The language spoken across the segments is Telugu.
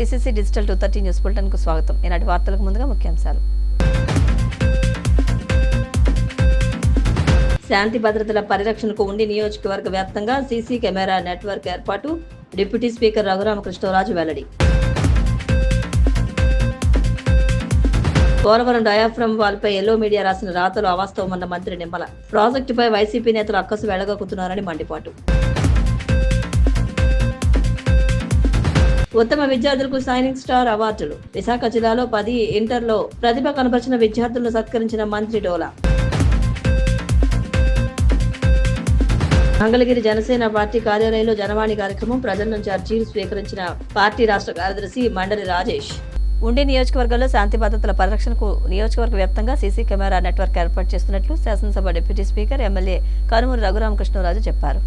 టీసీసీ డిజిటల్ 230 న్యూస్ బులెటిన్కు స్వాగతం. ఈనాటి వార్తలకు ముందుగా ముఖ్యాంశాలు. శాంతి భద్రతల పరిరక్షణకు ఉండి నియోజకవర్గ వ్యాప్తంగా సీసీ కెమెరా నెట్వర్క్ ఏర్పాటు. డిప్యూటీ స్పీకర్ రఘురామకృష్ణరాజు వెల్లడి. పోలవరం డయాఫ్రమ్ వాల్పై ఎల్లో మీడియా రాసిన రాతలు అవాస్తవమన్న మంత్రి నిమ్మల. ప్రాజెక్టుపై వైసీపీ నేతలు అక్కసు వెళ్లగొక్కుతున్నారని మండిపాటు. ఉత్తమ విద్యార్థులకు షైనింగ్ స్టార్ అవార్డులు. విశాఖ జిల్లాలో 10 ఇంటర్లో ప్రతిభ కనబరిచిన విద్యార్థులను సత్కరించిన మంత్రి డోలా. మంగళగిరి జనసేన పార్టీ కార్యాలయంలో జనవాణి కార్యక్రమం. ప్రజల నుంచి అర్జీలు స్వీకరించిన పార్టీ రాష్ట్ర కార్యదర్శి మండలి రాజేష్. ఉండి నియోజకవర్గంలో శాంతి భద్రతల పరిరక్షణకు నియోజకవర్గ వ్యాప్తంగా సీసీ కెమెరా నెట్వర్క్ ఏర్పాటు చేస్తున్నట్లు శాసనసభ deputy speaker MLA Kanumuri Raghuramakrishnaraju చెప్పారు.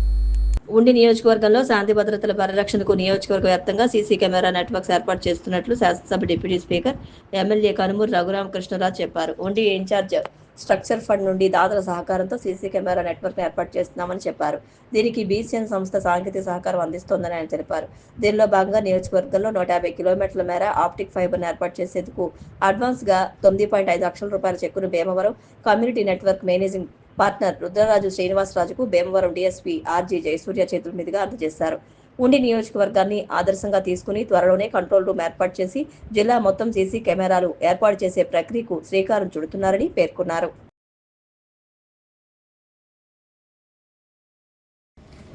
ఉండి నియోజకవర్గంలో శాంతి భద్రతల పరిరక్షణకు నియోజకవర్గ వ్యాప్తంగా సీసీ కెమెరా నెట్వర్క్స్ ఏర్పాటు చేస్తున్నట్లు శాసనసభ deputy speaker MLA Kanumuri Raghuramakrishnaraju చెప్పారు. ఉండి ఇన్ఛార్జ్ స్ట్రక్చర్ ఫండ్ నుండి దాతల సహకారంతో సీసీ కెమెరా నెట్వర్క్ ఏర్పాటు చేస్తున్నామని చెప్పారు. దీనికి బీసీఎన్ సంస్థ సాంకేతిక సహకారం అందిస్తోందని ఆయన తెలిపారు. దీనిలో భాగంగా నియోజకవర్గంలో 150 కిలోమీటర్ల మేర ఆప్టిక్ ఫైబర్ను ఏర్పాటు చేసేందుకు అడ్వాన్స్ గా 9.5 లక్షల రూపాయల చెక్కును Bhimavaram community network managing partner Rudraraju శ్రీనివాసరాజుకు భీమవరం డీఎస్పీ ఆర్జీ జయసూర్య చేతుల మీదుగా అందజేశారు. ఉండి నియోజకవర్గాన్ని ఆదర్శంగా తీసుకుని త్వరలోనే కంట్రోల్ రూమ్ ఏర్పాటు చేసి జిల్లా మొత్తం సీసీ కెమెరాలు ఏర్పాటు చేసే ప్రక్రియకు శ్రీకారం చుడుతున్నారని పేర్కొన్నారు.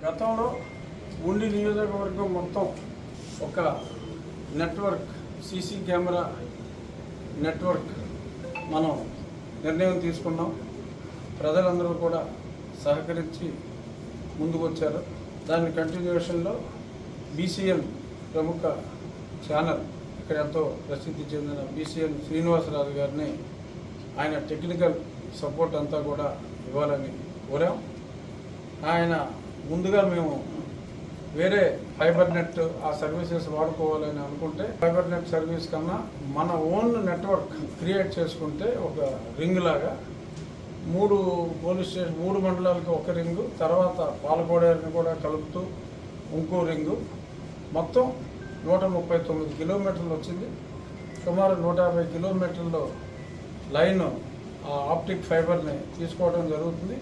గతంలో ఉండి నియోజకవర్గం మొత్తం ఒక నెట్వర్క్ సీసీ కెమెరా నెట్వర్క్ మనం నిర్ణయం తీసుకున్నాం. ప్రజలందరూ కూడా సహకరించి ముందుకు వచ్చారు. దాని కంటిన్యూషన్లో బీసీఎన్ ప్రముఖ ఛానల్ ఇక్కడ ఎంతో ప్రసిద్ధి చెందిన బీసీఎన్ శ్రీనివాసరాజు గారిని ఆయన టెక్నికల్ సపోర్ట్ అంతా కూడా ఇవ్వాలని కోరాం. ఆయన ముందుగా మేము వేరే ఫైబర్ నెట్ ఆ సర్వీసెస్ వాడుకోవాలని అనుకుంటే ఫైబర్ నెట్ సర్వీస్ కన్నా మన ఓన్ నెట్వర్క్ క్రియేట్ చేసుకుంటే ఒక రింగ్ లాగా 3 పోలీస్ స్టేషన్ 3 మండలాలకి ఒక రింగు, తర్వాత పాలకోడేరుని కూడా కలుపుతూ ఇంకో రింగు, మొత్తం 139 కిలోమీటర్లు వచ్చింది. సుమారు 150 కిలోమీటర్లో లైన్ ఆప్టిక్ ఫైబర్ని తీసుకోవడం జరుగుతుంది.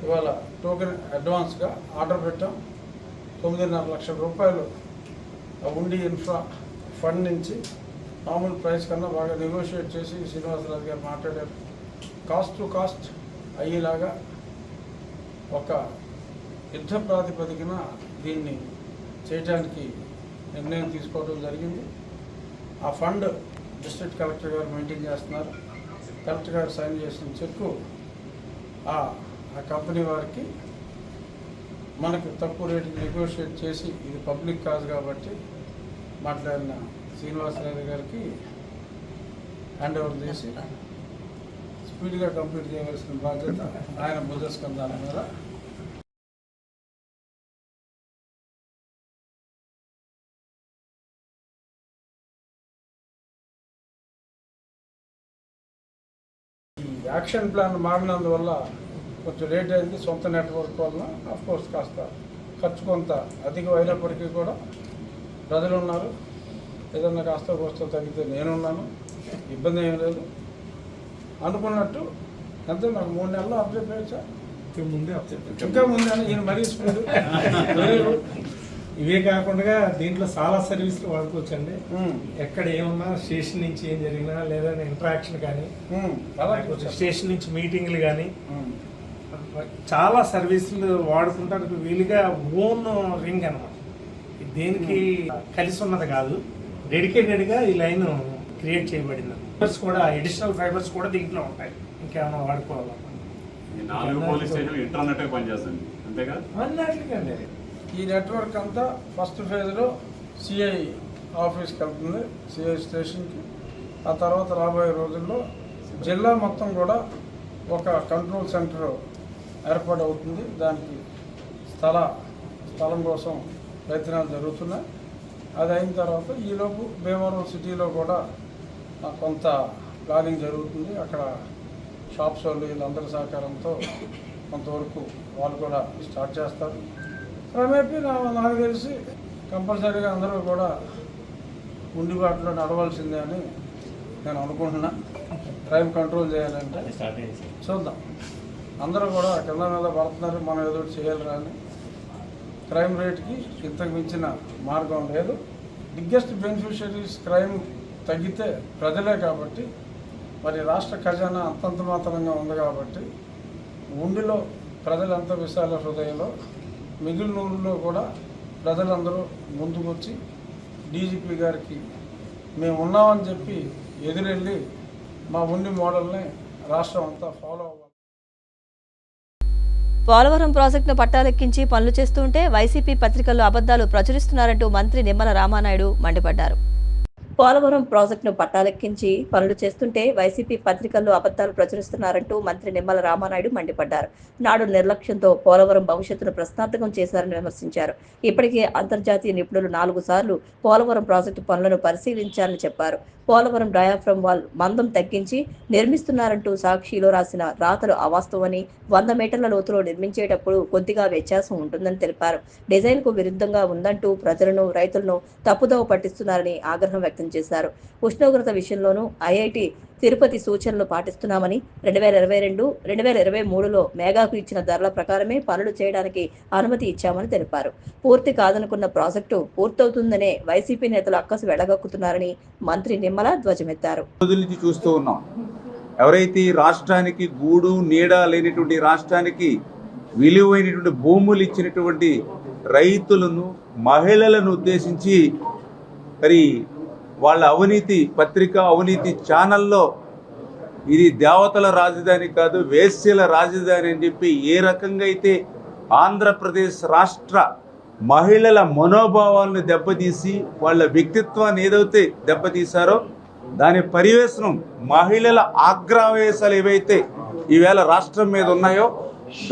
ఇవాళ టోకెన్ అడ్వాన్స్గా ఆర్డర్ పెట్టాం. 9.5 లక్షల రూపాయలు ఉండి ఇన్ఫ్రా ఫండ్ నుంచి మామూలు ప్రైస్ కన్నా బాగా నెగోషియేట్ చేసి శ్రీనివాసరాజు గారు మాట్లాడారు. కాస్ట్ టు కాస్ట్ అయ్యేలాగా ఒక యుద్ధ ప్రాతిపదికన దీన్ని చేయడానికి నిర్ణయం తీసుకోవడం జరిగింది. ఆ ఫండ్ డిస్ట్రిక్ట్ కలెక్టర్ గారు మెయింటైన్ చేస్తున్నారు. కలెక్టర్ గారు సైన్ చేసిన చెక్కు ఆ కంపెనీ వారికి మనకు తక్కువ రేటుకి నెగోషియేట్ చేసి ఇది పబ్లిక్ కాజ్ కాబట్టి మాట్లాడిన శ్రీనివాసరావు గారికి హ్యాండ్ ఓవర్ చేసి స్పీడ్గా కంప్లీట్ చేయవలసిన బాధ్యత ఆయన భుజస్కంధాల మీద. ఈ యాక్షన్ ప్లాన్ మారినందువల్ల కొంచెం లేట్ అయింది. సొంత నెట్వర్క్ వలన అఫ్కోర్స్ కాస్త ఖర్చు కొంత అధికం అయినప్పటికీ కూడా ప్రజలు ఉన్నారు. ఏదన్నా కాస్త కోస్త తగ్గితే నేనున్నాను, ఇబ్బంది ఏం లేదు. అనుకున్నట్టు అంతే. నాకు 3 నెలలు అప్డేట్ అయ్యా, ఇంకా ముందే ఈయన మరీ స్పీడ్. ఇవే కాకుండా దీంట్లో చాలా సర్వీసులు వాడుకోవచ్చండి. ఎక్కడ ఏమన్నా స్టేషన్ నుంచి ఏం జరిగినా లేదా ఇంటరాక్షన్ కానీ స్టేషన్ నుంచి మీటింగ్లు కానీ చాలా సర్వీసులు వాడుకుంటానికి వీలుగా ఓన్ రింగ్ అన్నమాట. దేనికి కలిసి ఉన్నది కాదు, డెడికేటెడ్గా ఈ లైన్ క్రియేట్ చేయబడింది. ఫైబర్స్ కూడా అడిషనల్ ఫైబర్స్ కూడా దీంట్లో ఉంటాయి. ఇంకేమైనా వాడుకోవాలన్నమాట. ఈ నెట్వర్క్ అంతా ఫస్ట్ ఫేజ్లో సిఐ ఆఫీస్కి వెళ్తుంది, సిఐ స్టేషన్కి. ఆ తర్వాత రాబోయే రోజుల్లో జిల్లా మొత్తం కూడా ఒక కంట్రోల్ సెంటర్ ఏర్పాటు అవుతుంది. దానికి స్థలం కోసం ప్రయత్నాలు జరుగుతున్నాయి. అది అయిన తర్వాత ఈలోపు భీమవరం సిటీలో కూడా కొంత ప్లానింగ్ జరుగుతుంది. అక్కడ షాప్స్ వాళ్ళు వీళ్ళందరి సహకారంతో కొంతవరకు వాళ్ళు కూడా స్టార్ట్ చేస్తారు. క్రమేపీ నాకు తెలిసి కంపల్సరీగా అందరూ కూడా ఉండిబాటులో నడవాల్సిందే అని నేను అనుకుంటున్నా. క్రైమ్ కంట్రోల్ చేయాలంటే చూద్దాం. అందరూ కూడా కింద మీద పడుతున్నారు, మనం ఏదో ఒకటి చేయాలిరా అని. క్రైమ్ రేట్కి ఇంతకు మించిన మార్గం లేదు. బిగ్గెస్ట్ బెనిఫిషరీస్ క్రైమ్ తగ్గితే ప్రజలే కాబట్టి, మరి రాష్ట్ర ఖజానా అంతంత మాత్రంగా ఉంది కాబట్టి, ఉండిలో ప్రజలు ఎంత విశాల హృదయంలో మిగిలిన ఊళ్ళో కూడా ప్రజలందరూ ముందుకొచ్చి డీజీపీ గారికి మేము ఉన్నామని చెప్పి ఎదురెళ్ళి మా ఉండి మోడల్ని రాష్ట్రం అంతా ఫాలో అవ్వాలి. పోలవరం ప్రాజెక్టును పట్టాలెక్కించి పనులు చేస్తుంటే వైసీపీ పత్రికల్లో అబద్ధాలు ప్రచురిస్తున్నారంటూ మంత్రి నిమ్మల రామానాయుడు మండిపడ్డారు. పోలవరం ప్రాజెక్టును పట్టాలెక్కించి పనులు చేస్తుంటే వైసీపీ పత్రికల్లో అబద్ధాలు ప్రచురిస్తున్నారంటూ మంత్రి నిమ్మల రామానాయుడు మండిపడ్డారు. నాడు నిర్లక్ష్యంతో పోలవరం భవిష్యత్తును ప్రశ్నార్థకం చేశారని విమర్శించారు. ఇప్పటికే అంతర్జాతీయ నిపుణులు 4 సార్లు పోలవరం ప్రాజెక్టు పనులను పరిశీలించారని చెప్పారు. పోలవరం డయాఫ్రమ్ వాల్ మందం తగ్గించి నిర్మిస్తున్నారంటూ సాక్షిలో రాసిన రాతలు అవాస్తవమని, 100 మీటర్ల లోతులో నిర్మించేటప్పుడు కొద్దిగా వ్యత్యాసం ఉంటుందని తెలిపారు. డిజైన్కు విరుద్ధంగా ఉందంటూ ప్రజలను, రైతులను తప్పుదోవ పట్టిస్తున్నారని ఆగ్రహం వ్యక్తం చేశారు. ఉష్ణోగ్రత విషయంలోనూ ఐఐటి తిరుపతి సూచనలు పాటిస్తున్నామని, 2022, 2023లో మేఘాకు ఇచ్చిన ధరల ప్రకారమే పనులు చేయడానికి అనుమతి ఇచ్చామని తెలిపారు. పూర్తి కాదనుకున్న ప్రాజెక్టు పూర్తవుతుందనే వైసీపీ నేతలు అక్కసు వెళ్లగక్కుతున్నారని మంత్రి నిమ్మల ధ్వజమెత్తారు. చూస్తూ ఉన్నాం. ఎవరైతే రాష్ట్రానికి గూడు నీడ లేనటువంటి, రాష్ట్రానికి విలువైనటువంటి భూములు ఇచ్చినటువంటి రైతులను, మహిళలను ఉద్దేశించి మరి వాళ్ళ అవినీతి పత్రిక, అవినీతి ఛానల్లో ఇది దేవతల రాజధాని కాదు, వేశ్యల రాజధాని అని చెప్పి ఏ రకంగా అయితే ఆంధ్రప్రదేశ్ రాష్ట్ర మహిళల మనోభావాలను దెబ్బతీసి వాళ్ళ వ్యక్తిత్వాన్ని ఏదైతే దెబ్బతీశారో దాని పర్యవేక్షణం, మహిళల ఆగ్రహవేశాలు ఏవైతే ఈవేళ రాష్ట్రం మీద ఉన్నాయో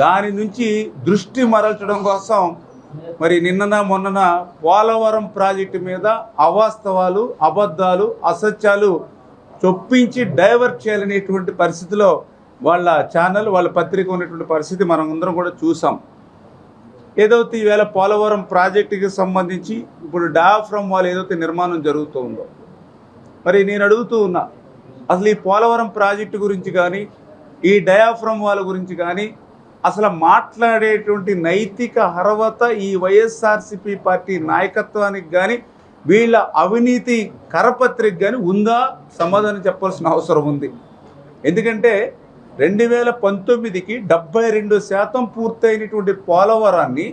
దాని నుంచి దృష్టి మరల్చడం కోసం మరి నిన్నన మొన్నన పోలవరం ప్రాజెక్టు మీద అవాస్తవాలు, అబద్ధాలు, అసత్యాలు చొప్పించి డైవర్ట్ చేయాలనేటువంటి పరిస్థితిలో వాళ్ళ ఛానల్, వాళ్ళ పత్రిక ఉన్నటువంటి పరిస్థితి మనం అందరం కూడా చూసాం. ఏదైతే ఈవేళ పోలవరం ప్రాజెక్టుకి సంబంధించి ఇప్పుడు డయాఫ్రమ్ వాల్ ఏదైతే నిర్మాణం జరుగుతూ ఉందో, మరి నేను అడుగుతూ ఉన్నా, అసలు ఈ పోలవరం ప్రాజెక్టు గురించి కానీ, ఈ డయాఫ్రమ్ వాల్ గురించి కానీ అసలు మాట్లాడేటువంటి నైతిక అర్హత ఈ వైఎస్ఆర్సీపీ పార్టీ నాయకత్వానికి కానీ, వీళ్ళ అవినీతి కరపత్రిక కానీ ఉందా? సమాధానం చెప్పాల్సిన అవసరం ఉంది. ఎందుకంటే 2019కి 72% పూర్తయినటువంటి పోలవరాన్ని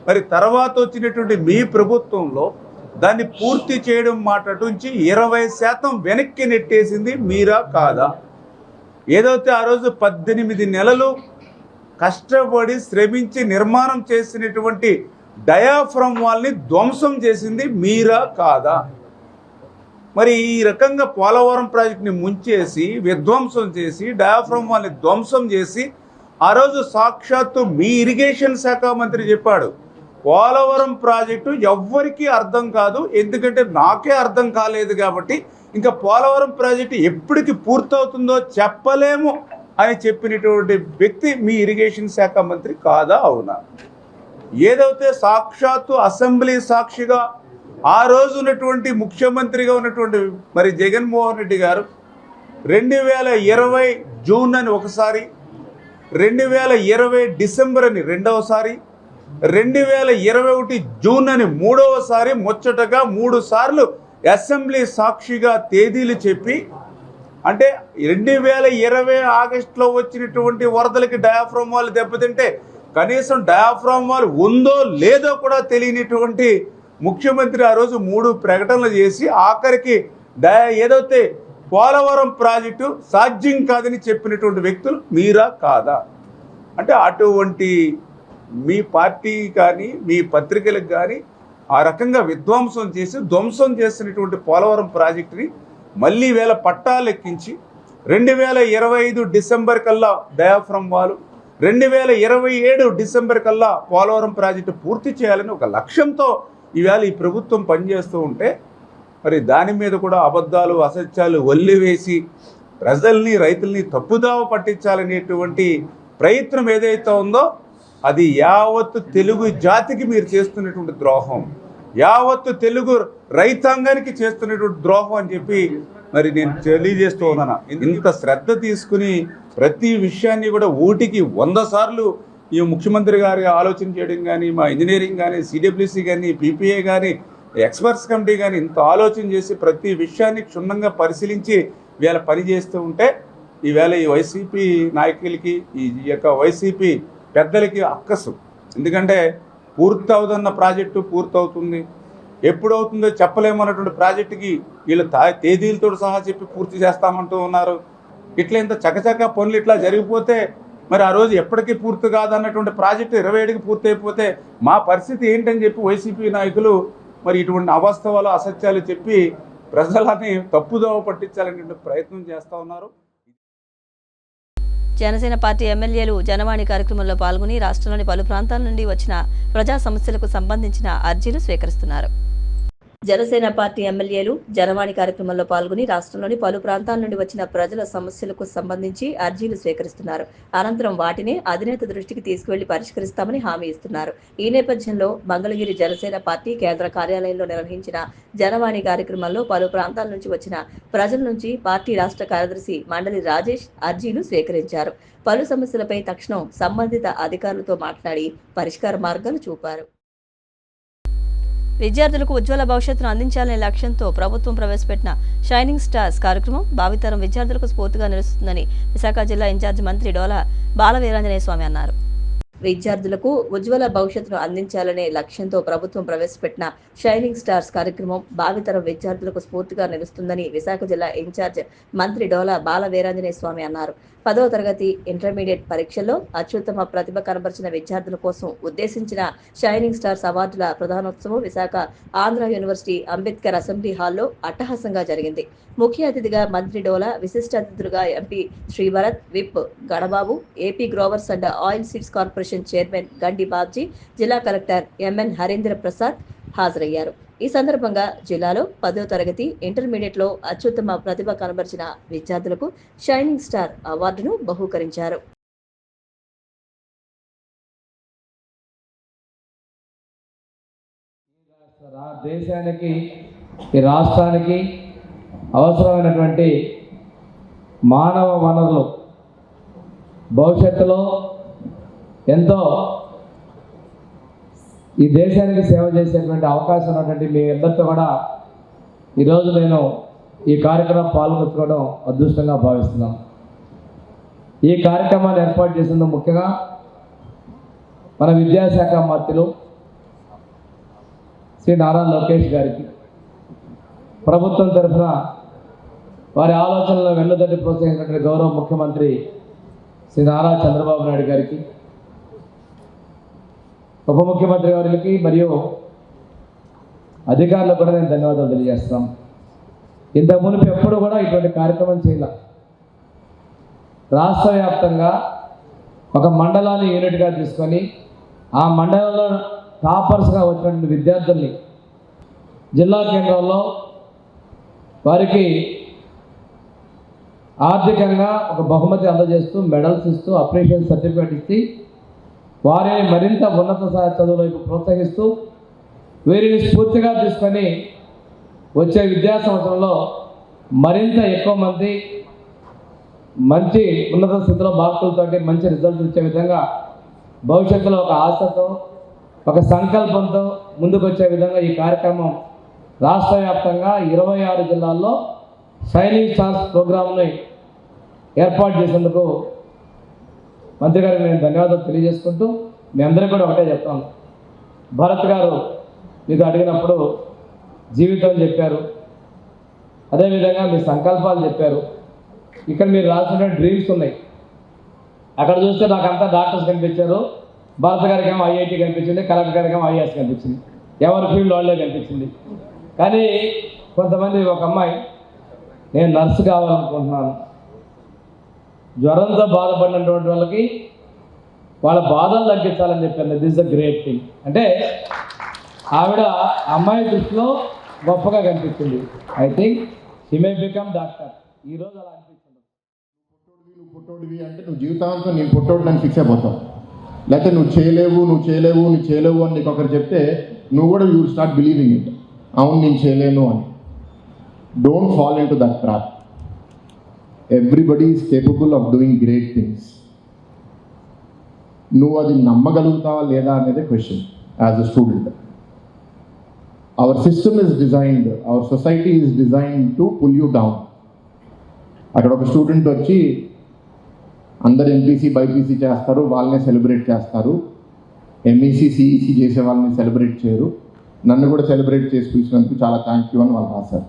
మరి తర్వాత వచ్చినటువంటి మీ ప్రభుత్వంలో దాన్ని పూర్తి చేయడం మాట నుంచి 20% వెనక్కి నెట్టేసింది మీరా కాదా? ఏదైతే ఆ రోజు 18 నెలలు కష్టపడి శ్రమించి నిర్మాణం చేసినటువంటి డయాఫ్రమ్ వాల్ని ధ్వంసం చేసింది మీరా కాదా? మరి ఈ రకంగా పోలవరం ప్రాజెక్టుని ముంచేసి, విధ్వంసం చేసి, డయాఫ్రమ్ వాల్ని ధ్వంసం చేసి, ఆ రోజు సాక్షాత్తు మీ ఇరిగేషన్ శాఖ మంత్రి చెప్పాడు, పోలవరం ప్రాజెక్టు ఎవ్వరికీ అర్థం కాదు, ఎందుకంటే నాకే అర్థం కాలేదు కాబట్టి ఇంకా పోలవరం ప్రాజెక్టు ఎప్పటికి పూర్తవుతుందో చెప్పలేము అని చెప్పినటువంటి వ్యక్తి మీ ఇరిగేషన్ శాఖ మంత్రి కాదా? అవునా? ఏదైతే సాక్షాత్తు అసెంబ్లీ సాక్షిగా ఆ రోజు ఉన్నటువంటి ముఖ్యమంత్రిగా ఉన్నటువంటి మరి జగన్మోహన్ రెడ్డి గారు 2020 జూన్ అని ఒకసారి, 2020 డిసెంబర్ అని రెండవసారి, 2021 జూన్ అని మూడవసారి, ముచ్చటగా 3 సార్లు అసెంబ్లీ సాక్షిగా తేదీలు చెప్పి, అంటే 2020 ఆగస్టులో వచ్చినటువంటి వరదలకి డయాఫ్రమ్ వాల్ దెబ్బతింటే కనీసం డయాఫ్రమ్ వాల్ ఉందో లేదో కూడా తెలియనిటువంటి ముఖ్యమంత్రి ఆ రోజు 3 ప్రకటనలు చేసి ఆఖరికి ఏదైతే పోలవరం ప్రాజెక్టు సాధ్యం కాదని చెప్పినటువంటి వ్యక్తులు మీరా కాదా? అంటే అటువంటి మీ పార్టీ కానీ, మీ పత్రికలకు కానీ ఆ రకంగా విధ్వంసం చేసి ధ్వంసం చేసినటువంటి పోలవరం ప్రాజెక్టుని మళ్ళీ వేళ పట్టాలెక్కించి 2025 డిసెంబర్ కల్లా డయాఫ్రమ్ వాలు, 2027 డిసెంబర్ కల్లా పోలవరం ప్రాజెక్టు పూర్తి చేయాలని ఒక లక్ష్యంతో ఈవేళ ఈ ప్రభుత్వం పనిచేస్తూ ఉంటే, మరి దాని మీద కూడా అబద్ధాలు, అసత్యాలు వల్లివేసి ప్రజల్ని, రైతుల్ని తప్పుదావ పట్టించాలనేటువంటి ప్రయత్నం ఏదైతే ఉందో అది యావత్తు తెలుగు జాతికి మీరు చేస్తున్నటువంటి ద్రోహం. యావత్తు తెలుగు రైతాంగానికి చేస్తున్నటువంటి ద్రోహం అని చెప్పి మరి నేను తెలియజేస్తూ ఉన్నాను. ఇంత శ్రద్ధ తీసుకుని ప్రతి విషయాన్ని కూడా 100 సార్లు ఈ ముఖ్యమంత్రి గారి ఆలోచన చేయడం కానీ, మా ఇంజనీరింగ్ కానీ, సిడబ్ల్యూసి కానీ, పీపీఏ కానీ, ఎక్స్పర్ట్స్ కమిటీ కానీ ఇంత ఆలోచన చేసి ప్రతి విషయాన్ని క్షుణ్ణంగా పరిశీలించి వీళ్ళ పని చేస్తూ ఉంటే ఈవేళ ఈ వైసీపీ నాయకులకి, ఈ యొక్క వైసీపీ పెద్దలకి అక్కసు. ఎందుకంటే పూర్తవుతున్న ప్రాజెక్టు పూర్తవుతుంది, ఎప్పుడవుతుందో చెప్పలేమన్నటువంటి ప్రాజెక్టుకి వీళ్ళు తేదీలతో సహా చెప్పి పూర్తి చేస్తామంటూ ఉన్నారు. ఇట్లా ఇంత చకచక పనులు ఇట్లా జరిగిపోతే మరి ఆ రోజు ఎప్పటికీ పూర్తి కాదన్నటువంటి ప్రాజెక్టు 27కి పూర్తి అయిపోతే మా పరిస్థితి ఏంటని చెప్పి వైసీపీ నాయకులు మరి ఇటువంటి అవాస్తవాలు, అసత్యాలు చెప్పి ప్రజలని తప్పుదోవ పట్టించాలనే ప్రయత్నం చేస్తూ ఉన్నారు. జనసేన పార్టీ ఎమ్మెల్యేలు జనవాణి కార్యక్రమంలో పాల్గొని రాష్ట్రంలోని పలు ప్రాంతాల నుండి వచ్చిన ప్రజా సమస్యలకు సంబంధించిన అర్జీలు స్వీకరిస్తున్నారు. జనసేన పార్టీ ఎమ్మెల్యేలు జనవాణి కార్యక్రమంలో పాల్గొని రాష్ట్రంలోని పలు ప్రాంతాల నుండి వచ్చిన ప్రజల సమస్యలకు సంబంధించి అర్జీలు స్వీకరిస్తున్నారు. అనంతరం వాటిని అధినేత దృష్టికి తీసుకువెళ్లి పరిష్కరిస్తామని హామీ ఇస్తున్నారు. ఈ నేపథ్యంలో మంగళగిరి జనసేన పార్టీ కేంద్ర కార్యాలయంలో నిర్వహించిన జనవాణి కార్యక్రమంలో పలు ప్రాంతాల నుంచి వచ్చిన ప్రజల నుంచి పార్టీ రాష్ట్ర కార్యదర్శి మండలి రాజేష్ అర్జీలు స్వీకరించారు. పలు సమస్యలపై తక్షణం సంబంధిత అధికారులతో మాట్లాడి పరిష్కార మార్గాలు చూపారు. విద్యార్థులకు ఉజ్వల భవిష్యత్తును అందించాలనే లక్ష్యంతో ప్రభుత్వం ప్రవేశపెట్టిన షైనింగ్ స్టార్స్ కార్యక్రమం భావితరం విద్యార్థులకు స్ఫూర్తిగా నిలుస్తుందని విశాఖ జిల్లా ఇన్ఛార్జి మంత్రి డోలా బాల వీరాంజనేయ స్వామి అన్నారు. విద్యార్థులకు ఉజ్వల భవిష్యత్తును అందించాలనే లక్ష్యంతో ప్రభుత్వం ప్రవేశపెట్టిన షైనింగ్ స్టార్స్ కార్యక్రమం భావితరం విద్యార్థులకు స్ఫూర్తిగా నిలుస్తుందని విశాఖ జిల్లా ఇన్ఛార్జ్ మంత్రి డోలా బాల వీరాంజనేయ స్వామి అన్నారు. 10వ తరగతి ఇంటర్మీడియట్ పరీక్షల్లో అత్యుత్తమ ప్రతిభ కనబరిచిన విద్యార్థుల కోసం ఉద్దేశించిన షైనింగ్ స్టార్స్ అవార్డుల ప్రధానోత్సవం విశాఖ ఆంధ్ర యూనివర్సిటీ అంబేద్కర్ అసెంబ్లీ హాల్లో అట్టహాసంగా జరిగింది. ముఖ్య అతిథిగా మంత్రి డోలా, విశిష్ట అతిథులుగా MP Sribharat, whip Ganababu, AP growers and oil seeds corporation chairman గండి బాబ్జీ, జిల్లా కలెక్టర్ ఎంఎన్ హరీంద్ర ప్రసాద్ హాజరయ్యారు. ఈ సందర్భంగా జిల్లాలో 10వ తరగతి ఇంటర్మీడియట్ లో అత్యుత్తమ ప్రతిభ కనబరిచిన విద్యార్థులకు షైనింగ్ స్టార్ అవార్డును బహూకరించారు. దేశానికి, ఈ రాష్ట్రానికి అవసరమైనటువంటి మానవ వనరులు భవిష్యత్తులో ఎంతో ఈ దేశానికి సేవ చేసేటువంటి అవకాశం ఉన్నటువంటి మీ అందరితో కూడా ఈరోజు నేను ఈ కార్యక్రమం పాల్గొనడం అదృష్టంగా భావిస్తున్నాం. ఈ కార్యక్రమాన్ని ఏర్పాటు చేసినందుకు ముఖ్యంగా మన విద్యాశాఖ మంత్రులు శ్రీ నారా లోకేష్ గారికి, ప్రభుత్వం తరఫున వారి ఆలోచనలను వెన్నుదట్టి ప్రోత్సహించినటువంటి గౌరవ ముఖ్యమంత్రి శ్రీ నారా చంద్రబాబు నాయుడు గారికి, ఉప ముఖ్యమంత్రి గారికి మరియు అధికారులకు కూడా నేను ధన్యవాదాలు తెలియజేస్తున్నాం. ఇంతకు మునుపు ఎప్పుడు కూడా ఇటువంటి కార్యక్రమం చేయాల. రాష్ట్ర వ్యాప్తంగా ఒక మండలాన్ని యూనిట్గా తీసుకొని ఆ మండలంలో టాపర్స్గా వచ్చినటువంటి విద్యార్థుల్ని జిల్లా కేంద్రంలో వారికి ఆర్థికంగా ఒక బహుమతి అందజేస్తూ, మెడల్స్ ఇస్తూ, అప్రిషియేషన్ సర్టిఫికేట్ ఇచ్చి వారిని మరింత ఉన్నత స్థాయి చదువుల వైపు ప్రోత్సహిస్తూ వీరిని స్ఫూర్తిగా తీసుకొని వచ్చే విద్యా సంవత్సరంలో మరింత ఎక్కువ మంది మంచి ఉన్నత స్థితిలో మార్కులతో మంచి రిజల్ట్ ఇచ్చే విధంగా భవిష్యత్తులో ఒక ఆశతో, ఒక సంకల్పంతో ముందుకు వచ్చే విధంగా ఈ కార్యక్రమం రాష్ట్ర వ్యాప్తంగా 26 జిల్లాల్లో షైనింగ్ స్టార్స్ ప్రోగ్రామ్ని ఏర్పాటు చేసేందుకు మంత్రి గారికి నేను ధన్యవాదాలు తెలియజేసుకుంటూ మీ అందరికీ కూడా ఒకటే చెప్తాను. భరత్ గారు మీకు అడిగినప్పుడు జీవితం చెప్పారు, అదేవిధంగా మీ సంకల్పాలు చెప్పారు. ఇక్కడ మీరు రాసిన డ్రీమ్స్ ఉన్నాయి. అక్కడ చూస్తే నాకు అంతా డాక్టర్స్ కనిపించారు, భరత్ గారికి ఏమో ఐఐటి కనిపించింది, కలెక్టర్ గారికి ఏమో ఐఏఎస్ కనిపించింది, ఎవరి ఫీల్డ్ వాళ్ళే కనిపించింది. కానీ కొంతమంది, ఒక అమ్మాయి నేను నర్సు కావాలనుకుంటున్నాను, జ్వరంతో బాధపడినటువంటి వాళ్ళకి వాళ్ళ బాధలు తగ్గించాలని చెప్పాను. This the great thing. అంటే ఆవిడ అమ్మాయి దృష్టిలో గొప్పగా కనిపించింది. I think she may become doctor. ఈరోజు అలా అనిపిస్తుంది. నువ్వు పుట్టోడివి అంటే నువ్వు జీవితాంతం నేను పుట్టోడు అని ఫిక్స్ అయిపోతావు. లేకపోతే నువ్వు చేయలేవు అని నీకు ఒకరు చెప్తే నువ్వు కూడా యూ స్టార్ట్ బిలీవింగ్ ఇట్, అవును నేను చేయలేను అని. Don't fall into that trap. Everybody is capable of doing great things. నువ్వు అది నమ్మగలుగుతావా లేదా అనేది question as a student. Our system is designed, our society is designed to pull you down. అక్కడ ఒక స్టూడెంట్ వచ్చి అందరు ఎంపీసీ బైపీసీ చేస్తారు, వాళ్ళనే సెలబ్రేట్ చేస్తారు. ఎంఈసీ సిఈసీ చేసే వాళ్ళని సెలబ్రేట్ చేయరు. నన్ను కూడా సెలబ్రేట్ చేసి పిలిచినందుకు చాలా థ్యాంక్ యూ అని వాళ్ళు రాశారు.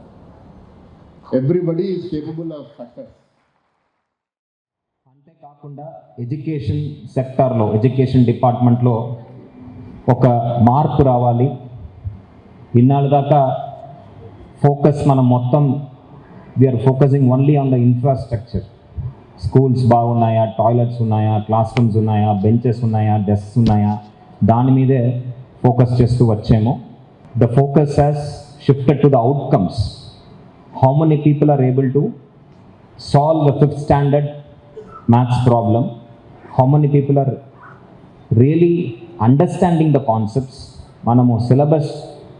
Everybody is capable of success. అంతేకాకుండా ఎడ్యుకేషన్ సెక్టార్లో, ఎడ్యుకేషన్ డిపార్ట్మెంట్లో ఒక మార్పు రావాలి. ఇన్నాళ్ళ దాకా ఫోకస్ మనం మొత్తం we are focusing only on the infrastructure. Schools బాగున్నాయా, టాయిలెట్స్ ఉన్నాయా, క్లాస్ రూమ్స్ ఉన్నాయా, బెంచెస్ ఉన్నాయా, డెస్క్స్ ఉన్నాయా, దాని మీదే ఫోకస్ చేస్తూ వచ్చాము. The focus has shifted to the outcomes. How many people are able to solve the 5th standard maths problem, how many people are really understanding the concepts. మనము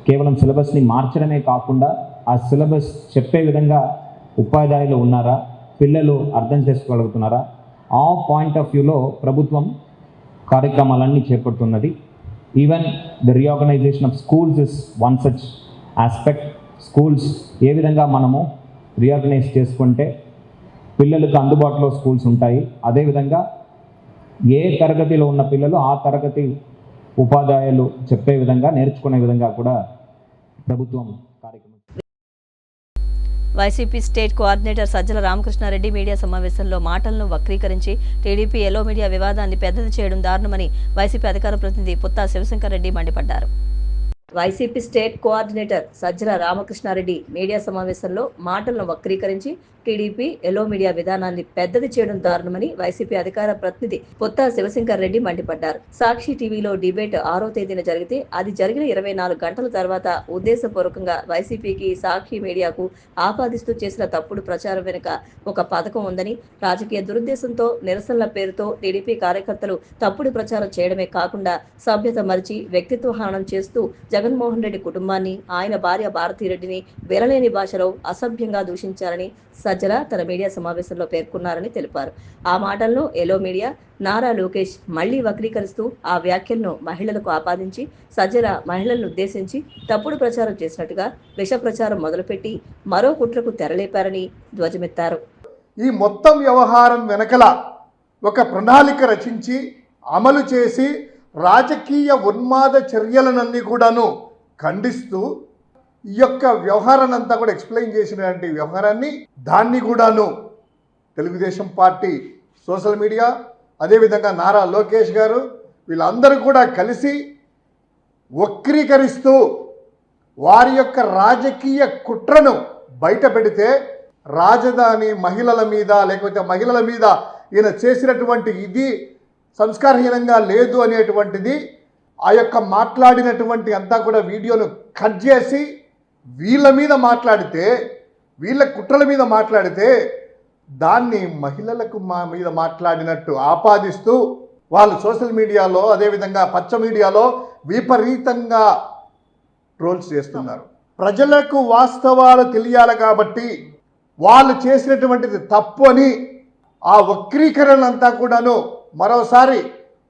కేవలం సిలబస్ని మార్చడమే కాకుండా ఆ సిలబస్ చెప్పే విధంగా ఉపాధ్యాయులు ఉన్నారా, పిల్లలు అర్థం చేసుకోగలుగుతున్నారా, ఆ పాయింట్ ఆఫ్ వ్యూలో ప్రభుత్వం కార్యక్రమాలన్నీ చేపడుతున్నది. Even the reorganisation of schools is one such aspect. Schools ఏ విధంగా మనము రీఆర్గనైజ్ చేసుకుంటే పిల్లలకు అందుబాటులో స్కూల్స్ ఉంటాయి, అదేవిధంగా ఏ తరగతిలో ఉన్న పిల్లలు ఆ తరగతి ఉపాధ్యాయులు చెప్పే విధంగా, నేర్చుకునే విధంగా కూడా ప్రభుత్వం కార్యక్రమం. YCP state coordinator Sajjala Ramakrishna Reddy media సమావేశంలో మాటలను వక్రీకరించి టీడీపీ ఎల్లో మీడియా వివాదాన్ని పెద్దది చేయడం దారుణమని వైసీపీ అధికార ప్రతినిధి పుత్తా శివశంకర్ రెడ్డి మండిపడ్డారు. YCP state coordinator Sajjala Ramakrishna Reddy media సమావేశంలో మాటలను వక్రీకరించి టీడీపీ ఎల్లో మీడియా విధానాన్ని పెద్దది చేయడం దారుణమని వైసీపీ అధికార ప్రతినిధి పుత్తా శివశంకర్ రెడ్డి మండిపడ్డారు. సాక్షి టీవీలో డిబేట్ 6వ తేదీన జరిగితే అది జరిగిన 24 గంటల తర్వాత ఉద్దేశపూర్వకంగా వైసీపీకి, సాక్షి మీడియాకు ఆపాదిస్తూ చేసిన తప్పుడు ప్రచారం వెనుక ఒక పథకం ఉందని, రాజకీయ దురుద్దేశంతో నిరసనల పేరుతో టీడీపీ కార్యకర్తలు తప్పుడు ప్రచారం చేయడమే కాకుండా సభ్యత మరిచి వ్యక్తిత్వ హననం చేస్తూ జగన్మోహన్ రెడ్డి కుటుంబాన్ని, ఆయన భార్య భారతీరెడ్డిని వినలేని భాషలో అసభ్యంగా దూషించారని సజ్జల తన మీడియా సమావేశంలో పేర్కొన్నారని తెలిపారు. ఆ మాటలను ఎల్లో మీడియా నారా లోకేష్ మళ్లీ వక్రీకరిస్తూ ఆ వ్యాఖ్యలను మహిళలకు ఆపాదించి సజ్జల మహిళలను ఉద్దేశించి తప్పుడు ప్రచారం చేసినట్టుగా విష ప్రచారం మొదలుపెట్టి మరో కుట్రకు తెరలేపారని ధ్వజమెత్తారు. ఈ మొత్తం వ్యవహారం వెనకల ఒక ప్రణాళిక రచించి అమలు చేసి రాజకీయ ఉన్మాద చర్యలనన్నీ కూడాను ఖండిస్తూ ఈ యొక్క వ్యవహారాన్ని అంతా కూడా ఎక్స్ప్లెయిన్ చేసినటువంటి వ్యవహారాన్ని దాన్ని కూడాను తెలుగుదేశం పార్టీ సోషల్ మీడియా, అదేవిధంగా నారా లోకేష్ గారు వీళ్ళందరూ కూడా కలిసి వక్రీకరిస్తూ వారి యొక్క రాజకీయ కుట్రను బయట పెడితే రాజధాని మహిళల మీద, లేకపోతే మహిళల మీద ఈయన చేసినటువంటి ఇది సంస్కారహీనంగా లేదు అనేటువంటిది ఆ యొక్క మాట్లాడినటువంటి అంతా కూడా వీడియోను కట్ చేసి వీళ్ళ మీద మాట్లాడితే, వీళ్ళ కుట్రల మీద మాట్లాడితే దాన్ని మహిళలకు మీద మాట్లాడినట్టు ఆపాదిస్తూ వాళ్ళు సోషల్ మీడియాలో, అదేవిధంగా పచ్చ మీడియాలో విపరీతంగా ట్రోల్స్ చేస్తున్నారు. ప్రజలకు వాస్తవాలు తెలియాలి కాబట్టి వాళ్ళు చేసినటువంటిది తప్పు అని ఆ వక్రీకరణ అంతా కూడాను మరోసారి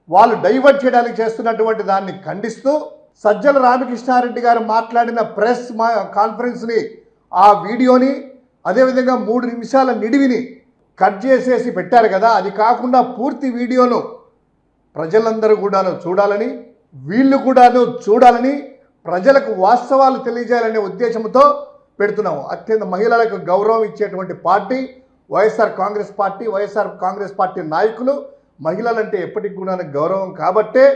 వాళ్ళు డైవర్ట్ చేయడానికి చేస్తున్నటువంటి దాన్ని ఖండిస్తూ సజ్జల రామకృష్ణారెడ్డి గారు మాట్లాడిన ప్రెస్ కాన్ఫరెన్స్ని, ఆ వీడియోని, అదేవిధంగా 3 నిమిషాల నిడివిని కట్ చేసేసి పెట్టారు కదా, అది కాకుండా పూర్తి వీడియోను ప్రజలందరూ కూడాను చూడాలని, వీళ్ళు కూడాను చూడాలని, ప్రజలకు వాస్తవాలు తెలియజేయాలనే ఉద్దేశంతో పెడుతున్నాము. అత్యంత మహిళలకు గౌరవం ఇచ్చేటువంటి party YSR Congress party. YSR Congress party నాయకులు మహిళలంటే ఎప్పటికి కూడా గౌరవం కాబట్టే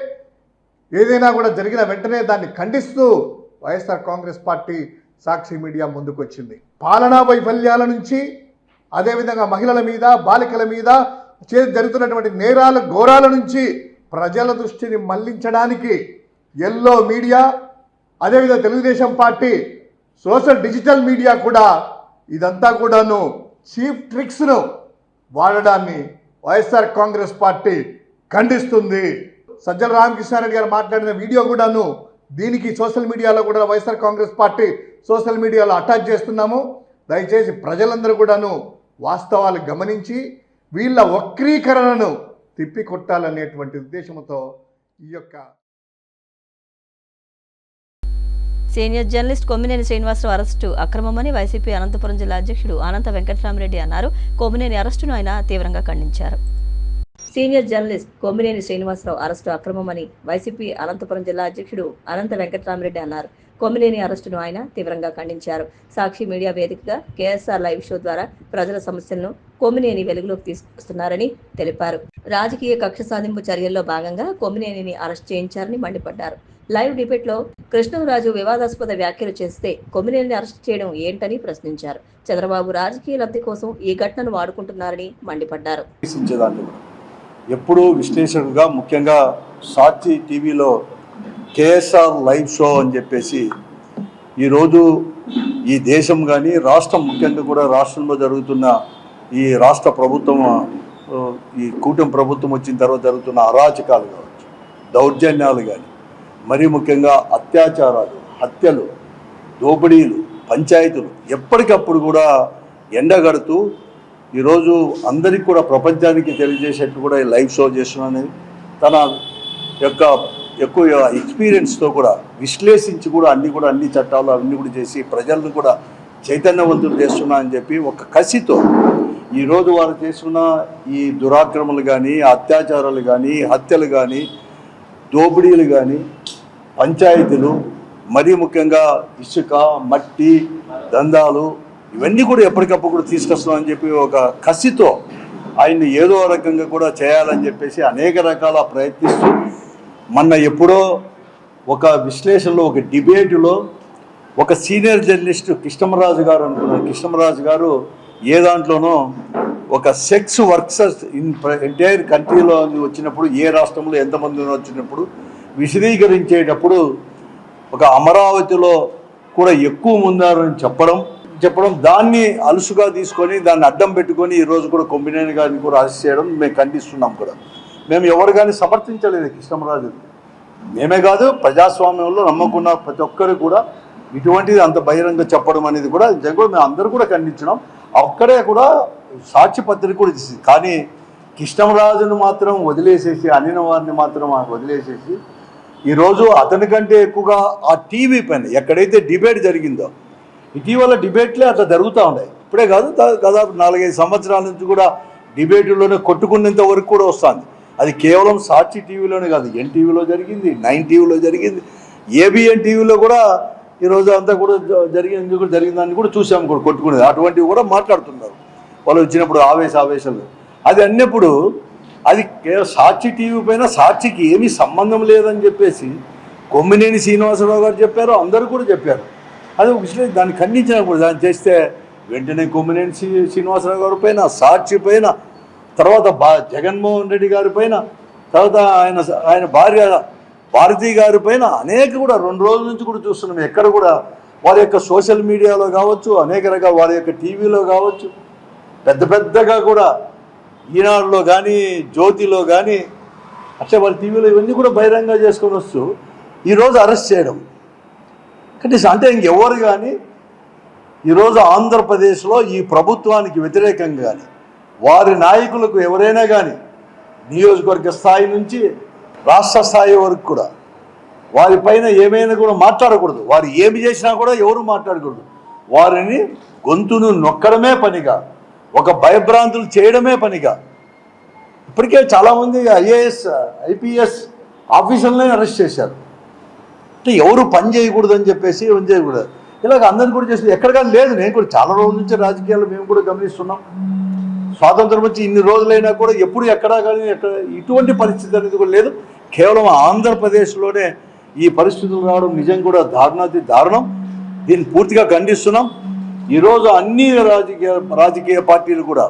ఏదైనా కూడా జరిగిన వెంటనే దాన్ని ఖండిస్తూ వైఎస్ఆర్ కాంగ్రెస్ పార్టీ సాక్షి మీడియా ముందుకు వచ్చింది. పాలనా వైఫల్యాల నుంచి, అదేవిధంగా మహిళల మీద, బాలికల మీద జరుగుతున్నటువంటి నేరాల ఘోరాల నుంచి ప్రజల దృష్టిని మళ్లించడానికి ఎల్లో మీడియా, అదేవిధంగా Telugu Desam party social digital media కూడా ఇదంతా కూడాను చీప్ ట్రిక్స్ను వాడడాన్ని వైఎస్ఆర్ కాంగ్రెస్ పార్టీ ఖండిస్తుంది. సజ్జల రామకృష్ణారెడ్డి గారు మాట్లాడిన వీడియో కూడాను దీనికి సోషల్ మీడియాలో కూడా వైఎస్ఆర్ కాంగ్రెస్ పార్టీ సోషల్ మీడియాలో అటాచ్ చేస్తున్నాము. దయచేసి ప్రజలందరూ కూడాను వాస్తవాలు గమనించి వీళ్ళ వక్రీకరణను తిప్పికొట్టాలనేటువంటి ఉద్దేశంతో ఈ యొక్క senior journalist Kommineni Srinivasarao arrest అక్రమమని వైసీపీ అనంతపురం జిల్లా అధ్యక్షుడు అనంత వెంకటరామరెడ్డి అన్నారు. కొమ్మినేని అరెస్టును ఆయన తీవ్రంగా ఖండించారు. Senior journalist Kommineni Srinivasarao arrest అక్రమమని వైసీపీ అనంతపురం జిల్లా అధ్యక్షుడు అనంత వెంకటరామరెడ్డి అన్నారు. కొమ్మినేని అరెస్టును ఆయన తీవ్రంగా ఖండించారు. సాక్షి మీడియా వేదికగా కేఎస్ఆర్ లైవ్ షో ద్వారా ప్రజల సమస్యలను కొమ్మినేని వెలుగులోకి తీసుకొస్తున్నారని తెలిపారు. రాజకీయ కక్ష సాధింపు చర్యల్లో భాగంగా కొమ్మినేనిని అరెస్ట్ చేయించారని మండిపడ్డారు. లైవ్ డిబేట్లో కృష్ణంరాజు వివాదాస్పద వ్యాఖ్యలు చేస్తే కొమ్మినేనిని అరెస్ట్ చేయడం ఏంటని ప్రశ్నించారు. చంద్రబాబు రాజకీయ లబ్ధి కోసం ఈ ఘటనను వాడుకుంటున్నారని మండిపడ్డారు. ఎప్పుడూ విశ్లేషకుగా ముఖ్యంగా సాక్షి టీవీలో కేఎస్ఆర్ లైవ్ షో అని చెప్పేసి ఈరోజు ఈ దేశం కానీ రాష్ట్రం ముఖ్యంగా కూడా రాష్ట్రంలో జరుగుతున్న ఈ రాష్ట్ర ప్రభుత్వం ఈ కూటమి ప్రభుత్వం వచ్చిన తర్వాత జరుగుతున్న అరాచకాలు కావచ్చు, దౌర్జన్యాలు కానీ, మరీ ముఖ్యంగా అత్యాచారాలు, హత్యలు, దోపిడీలు, పంచాయతీలు ఎప్పటికప్పుడు కూడా ఎండగడుతూ ఈరోజు అందరికీ కూడా ప్రపంచానికి తెలియజేసేట్టు కూడా ఈ లైవ్ షో చేస్తున్నానని తన యొక్క ఎక్కువ ఎక్స్పీరియన్స్తో కూడా విశ్లేషించి కూడా అన్ని చట్టాలు అవన్నీ కూడా చేసి ప్రజలను కూడా చైతన్యవంతులు చేస్తున్నా అని చెప్పి ఒక కసితో ఈరోజు వారు చేస్తున్న ఈ దురాక్రమలు కానీ, అత్యాచారాలు కానీ, హత్యలు కానీ, దోపిడీలు కానీ, పంచాయతీలు, మరీ ముఖ్యంగా ఇసుక, మట్టి దందాలు ఇవన్నీ కూడా ఎప్పటికప్పుడు కూడా తీసుకొస్తున్నామని చెప్పి ఒక కసితో ఆయన్ని ఏదో రకంగా కూడా చేయాలని చెప్పేసి అనేక రకాల ప్రయత్నిస్తూ మొన్న ఎప్పుడో ఒక విశ్లేషణలో ఒక డిబేటులో ఒక సీనియర్ జర్నలిస్ట్ కృష్ణరాజు గారు అనుకున్నారు. కృష్ణరాజు గారు ఏ దాంట్లోనో ఒక సెక్స్ వర్కర్స్ ఎంటైర్ కంట్రీలో వచ్చినప్పుడు ఏ రాష్ట్రంలో ఎంతమంది వచ్చినప్పుడు విశదీకరించేటప్పుడు ఒక అమరావతిలో కూడా ఎక్కువ ఉన్నారని చెప్పడం దాన్ని అలుసుగా తీసుకొని దాన్ని అడ్డం పెట్టుకొని ఈరోజు కూడా కొమ్మినేని గారిని కూడా అరెస్ట్ చేయడం మేము ఖండిస్తున్నాం కూడా. మేము ఎవరు కానీ సమర్థించలేదు కృష్ణరాజు. మేమే కాదు, ప్రజాస్వామ్యంలో నమ్మకున్న ప్రతి ఒక్కరు కూడా ఇటువంటిది అంత బహిరంగ చెప్పడం అనేది కూడా మేము అందరూ కూడా ఖండించినాం. అక్కడే కూడా సాక్షి పత్రిక కూడా ఇచ్చింది. కానీ కృష్ణరాజును మాత్రం వదిలేసేసి, అనిన వారిని మాత్రం వదిలేసేసి ఈరోజు అతని కంటే ఎక్కువగా ఆ టీవీ పైన ఎక్కడైతే డిబేట్ జరిగిందో, ఇటీవల డిబేట్లే అట్లా జరుగుతూ ఉన్నాయి. ఇప్పుడే కాదు, దాదాపు 4-5 సంవత్సరాల నుంచి కూడా డిబేట్లోనే కొట్టుకునేంత వరకు కూడా వస్తుంది. అది కేవలం సాక్షి టీవీలోనే కాదు, ఎన్టీవీలో జరిగింది, 9 టీవీలో జరిగింది, ఏబిఎన్ టీవీలో కూడా ఈరోజు అంతా కూడా జరిగిందని కూడా చూసాము కూడా కొట్టుకునేది. అటువంటివి కూడా మాట్లాడుతున్నారు వాళ్ళు వచ్చినప్పుడు ఆవేశాలు. అది అన్నప్పుడు అది సాక్షి టీవీ పైన సాక్షికి ఏమీ సంబంధం లేదని చెప్పేసి కొమ్మినేని శ్రీనివాసరావు గారు చెప్పారు, అందరూ కూడా చెప్పారు. అది దాన్ని ఖండించినప్పుడు దాన్ని చేస్తే వెంటనే కొమ్మినేని శ్రీనివాసరావు గారి పైన, సాక్షి పైన, తర్వాత జగన్మోహన్ రెడ్డి గారి పైన, తర్వాత ఆయన భార్య భారతి గారి పైన అనేక కూడా 2 రోజుల నుంచి కూడా చూస్తున్నాం. ఎక్కడ కూడా వారి యొక్క సోషల్ మీడియాలో కావచ్చు, అనేక రకాల వారి యొక్క టీవీలో కావచ్చు, పెద్దగా కూడా ఈనాడులో కానీ, జ్యోతిలో కానీ, అట్లా వాళ్ళ టీవీలో ఇవన్నీ కూడా బహిరంగ చేసుకొని వస్తూ ఈరోజు అరెస్ట్ చేయడం అంటే ఇంకెవరు కానీ ఈరోజు ఆంధ్రప్రదేశ్లో ఈ ప్రభుత్వానికి వ్యతిరేకంగా కానీ వారి నాయకులకు ఎవరైనా కానీ నియోజకవర్గ స్థాయి నుంచి రాష్ట్ర స్థాయి వరకు కూడా వారిపైన ఏమైనా కూడా మాట్లాడకూడదు. వారు ఏమి చేసినా కూడా ఎవరు మాట్లాడకూడదు. వారిని గొంతును నొక్కడమే పనిగా, ఒక భయభ్రాంతులు చేయడమే పనిగా ఇప్పటికే చాలామంది ఐఏఎస్, ఐపీఎస్ ఆఫీసర్లనే అరెస్ట్ చేశారు. అంటే ఎవరు పని చేయకూడదని చెప్పేసి పని చేయకూడదు. ఇలాగ అందరిని కూడా చేసి ఎక్కడ కానీ లేదు. నేను కూడా చాలా రోజుల నుంచి రాజకీయాలు మేము కూడా గమనిస్తున్నాం. స్వాతంత్రం వచ్చి ఇన్ని రోజులైనా కూడా ఎప్పుడు ఎక్కడా కానీ ఇటువంటి పరిస్థితి అనేది కూడా లేదు. కేవలం ఆంధ్రప్రదేశ్లోనే ఈ పరిస్థితులు రావడం నిజం కూడా దారుణం. దీన్ని పూర్తిగా ఖండిస్తున్నాం. ఈరోజు అన్ని రాజకీయ పార్టీలు కూడా,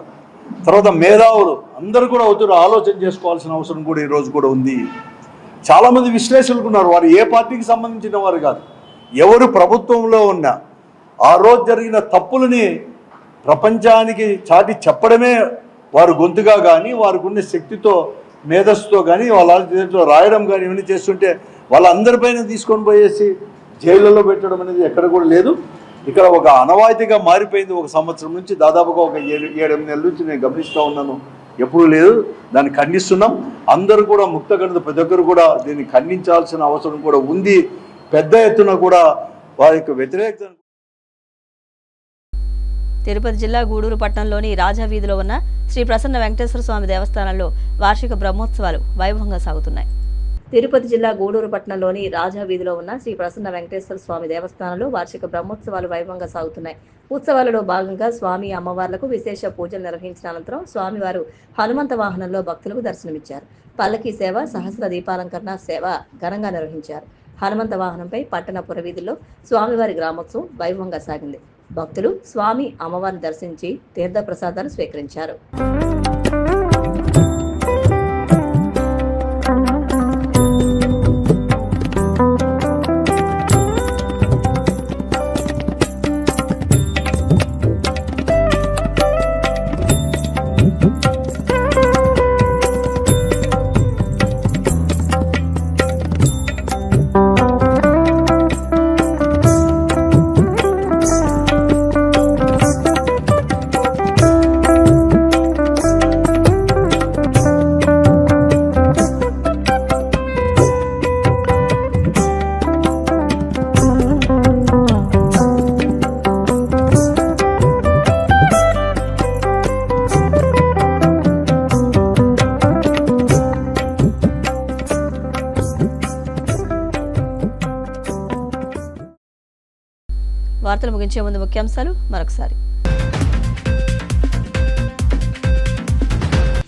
తర్వాత మేధావులు అందరూ కూడా ఆలోచన చేసుకోవాల్సిన అవసరం కూడా ఈరోజు కూడా ఉంది. చాలామంది విశ్లేషకులు ఉన్నారు, వారు ఏ పార్టీకి సంబంధించిన వారు కాదు, ఎవరు ప్రభుత్వంలో ఉన్నా ఆ రోజు జరిగిన తప్పులని ప్రపంచానికి చాటి చెప్పడమే వారు గొంతుగా కానీ, వారికి ఉన్న శక్తితో, మేధస్సుతో కానీ, వాళ్ళ రాయడం కానీ ఇవన్నీ చేస్తుంటే వాళ్ళందరిపైన తీసుకొని పోయేసి జైళ్ళలో పెట్టడం అనేది ఎక్కడ కూడా లేదు. ఇక్కడ ఒక అనవాయితీగా మారిపోయింది. ఒక సంవత్సరం నుంచి దాదాపుగా ఒక 7-8 నెలల నుంచి నేను గమనిస్తూ ఉన్నాను. ఎప్పుడూ లేదు. దాన్ని ఖండిస్తున్నాం. అందరూ కూడా ముక్తగణిత ప్రతి ఒక్కరు కూడా దీన్ని ఖండించాల్సిన అవసరం కూడా ఉంది. పెద్ద ఎత్తున కూడా వారి యొక్క వ్యతిరేకత. తిరుపతి జిల్లా గూడూరు పట్టణంలోని రాజా వీధిలో ఉన్న శ్రీ ప్రసన్న వెంకటేశ్వర స్వామి దేవస్థానంలో వార్షిక బ్రహ్మోత్సవాలు వైభవంగా సాగుతున్నాయి. తిరుపతి జిల్లా గూడూరు పట్టణంలోని రాజా వీధిలో ఉన్న శ్రీ ప్రసన్న వెంకటేశ్వర స్వామి దేవస్థానంలో వార్షిక బ్రహ్మోత్సవాలు వైభవంగా సాగుతున్నాయి. ఉత్సవాలలో భాగంగా స్వామి అమ్మవార్లకు విశేష పూజలు నిర్వహించిన అనంతరం స్వామివారు హనుమంత వాహనంలో భక్తులకు దర్శనమిచ్చారు. పల్లకీ సేవ, సహస్ర దీపాలంకరణ సేవ ఘనంగా నిర్వహించారు. హనుమంత వాహనంపై పట్టణ పురవీధుల్లో స్వామివారి గ్రామోత్సవం వైభవంగా సాగింది. భక్తులు స్వామి అమ్మవారిని దర్శించి తీర్థ ప్రసాదాలు స్వీకరించారు. వార్తలు ముగించే ముందు ముఖ్యాంశాలు మరొకసారి.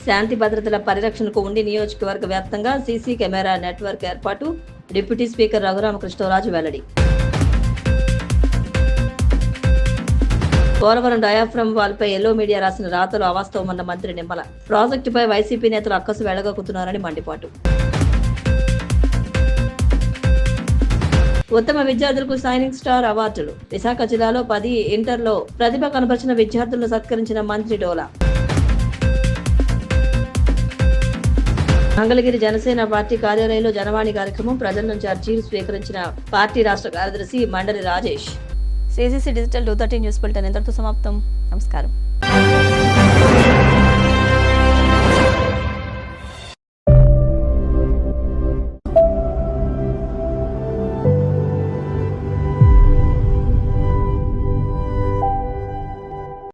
శాంతి భద్రతల పరిరక్షణకు ఉండి నియోజకవర్గ వ్యాప్తంగా సీసీ కెమెరా నెట్వర్క్ ఏర్పాటు, డిప్యూటీ స్పీకర్ రఘురామకృష్ణరాజు వెల్లడి. పోలవరం డయాఫ్రమ్ వాల్పై ఎల్లో మీడియా రాసిన రాతలు అవాస్తవమన్న మంత్రి నిమ్మల. ప్రాజెక్టుపై వైసీపీ నేతలు అక్కసు వెళ్లగొక్కుతున్నారని మండిపాటు. ఉత్తమ విద్యార్థులకు షైనింగ్ స్టార్ అవార్డులు. విశాఖ జిల్లాలో 10 ఇంటర్లో ప్రతిభ కనబరిచిన విద్యార్థులను సత్కరించిన మంత్రి డోలా. మంగళగిరి జనసేన పార్టీ కార్యాలయంలో జనవాణి కార్యక్రమం. ప్రజల నుంచి అర్జీలు స్వీకరించిన పార్టీ రాష్ట్ర కార్యదర్శి మండలి Rajesh. CCC digital 230 news bulletin ఇంతటితో సమాప్తం. నమస్కారం.